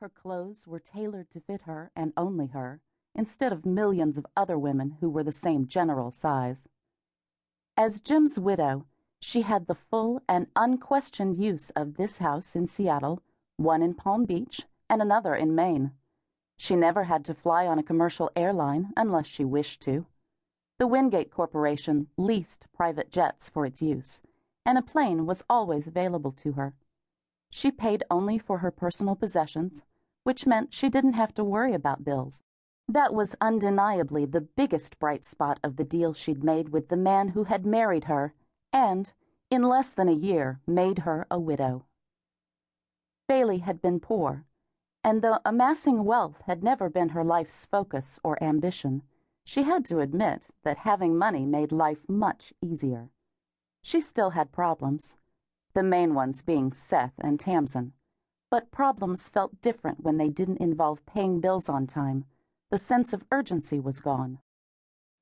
Her clothes were tailored to fit her and only her, instead of millions of other women who were the same general size. As Jim's widow, she had the full and unquestioned use of this house in Seattle, one in Palm Beach, and another in Maine. She never had to fly on a commercial airline unless she wished to. The Wingate Corporation leased private jets for its use, and a plane was always available to her. She paid only for her personal possessions, which meant she didn't have to worry about bills. That was undeniably the biggest bright spot of the deal she'd made with the man who had married her and, in less than a year, made her a widow. Bailey had been poor, and though amassing wealth had never been her life's focus or ambition, she had to admit that having money made life much easier. She still had problems, the main ones being Seth and Tamsin, but problems felt different when they didn't involve paying bills on time. The sense of urgency was gone.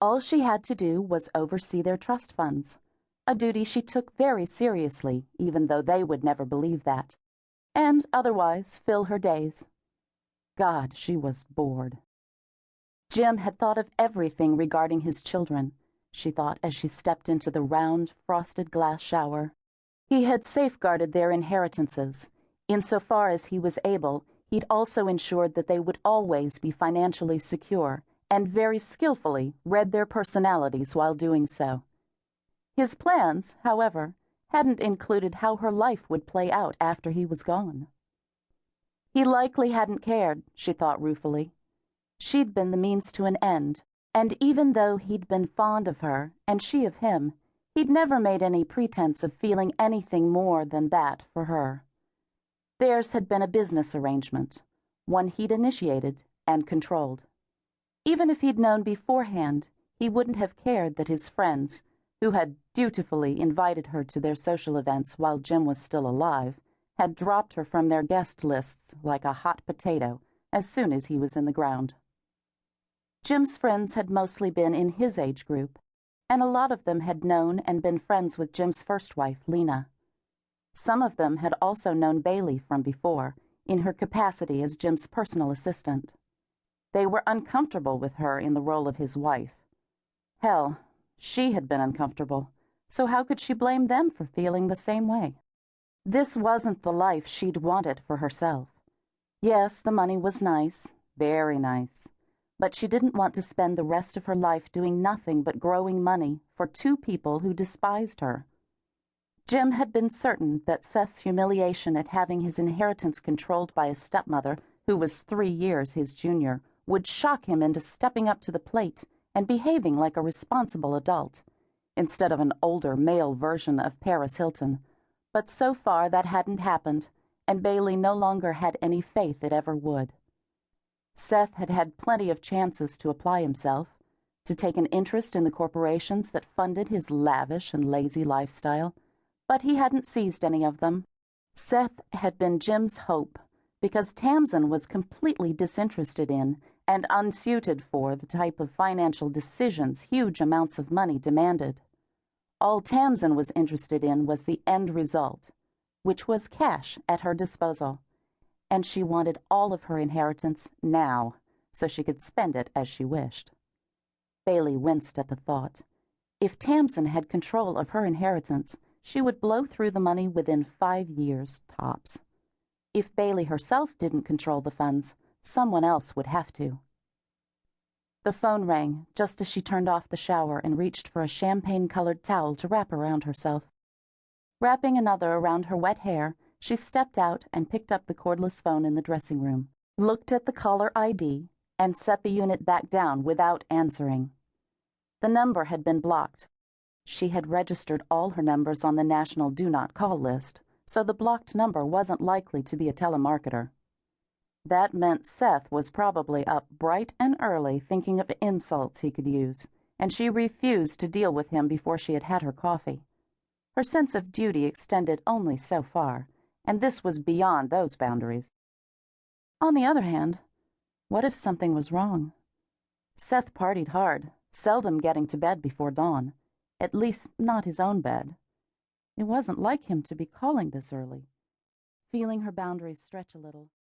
All she had to do was oversee their trust funds, a duty she took very seriously, even though they would never believe that, and otherwise fill her days. God, she was bored. Jim had thought of everything regarding his children, she thought as she stepped into the round, frosted glass shower. He had safeguarded their inheritances. Insofar as he was able, he'd also ensured that they would always be financially secure, and very skillfully read their personalities while doing so. His plans, however, hadn't included how her life would play out after he was gone. He likely hadn't cared, she thought ruefully. She'd been the means to an end, and even though he'd been fond of her, and she of him, he'd never made any pretense of feeling anything more than that for her. Theirs had been a business arrangement, one he'd initiated and controlled. Even if he'd known beforehand, he wouldn't have cared that his friends, who had dutifully invited her to their social events while Jim was still alive, had dropped her from their guest lists like a hot potato as soon as he was in the ground. Jim's friends had mostly been in his age group, and a lot of them had known and been friends with Jim's first wife, Lena. Some of them had also known Bailey from before, in her capacity as Jim's personal assistant. They were uncomfortable with her in the role of his wife. Hell, she had been uncomfortable, so how could she blame them for feeling the same way? This wasn't the life she'd wanted for herself. Yes, the money was nice, very nice, but she didn't want to spend the rest of her life doing nothing but growing money for two people who despised her. Jim had been certain that Seth's humiliation at having his inheritance controlled by a stepmother who was 3 years his junior would shock him into stepping up to the plate and behaving like a responsible adult, instead of an older male version of Paris Hilton. But so far that hadn't happened, and Bailey no longer had any faith it ever would. Seth had had plenty of chances to apply himself, to take an interest in the corporations that funded his lavish and lazy lifestyle, but he hadn't seized any of them. Seth had been Jim's hope, because Tamsin was completely disinterested in and unsuited for the type of financial decisions huge amounts of money demanded. All Tamsin was interested in was the end result, which was cash at her disposal, and she wanted all of her inheritance now, so she could spend it as she wished. Bailey winced at the thought. If Tamsin had control of her inheritance, she would blow through the money within 5 years, tops. If Bailey herself didn't control the funds, someone else would have to. The phone rang just as she turned off the shower and reached for a champagne-colored towel to wrap around herself. Wrapping another around her wet hair, she stepped out and picked up the cordless phone in the dressing room, looked at the caller ID, and set the unit back down without answering. The number had been blocked. She had registered all her numbers on the national do not call list, so the blocked number wasn't likely to be a telemarketer. That meant Seth was probably up bright and early thinking of insults he could use, and she refused to deal with him before she had had her coffee. Her sense of duty extended only so far, and this was beyond those boundaries. On the other hand, what if something was wrong? Seth partied hard, seldom getting to bed before dawn, at least not his own bed. It wasn't like him to be calling this early. Feeling her boundaries stretch a little,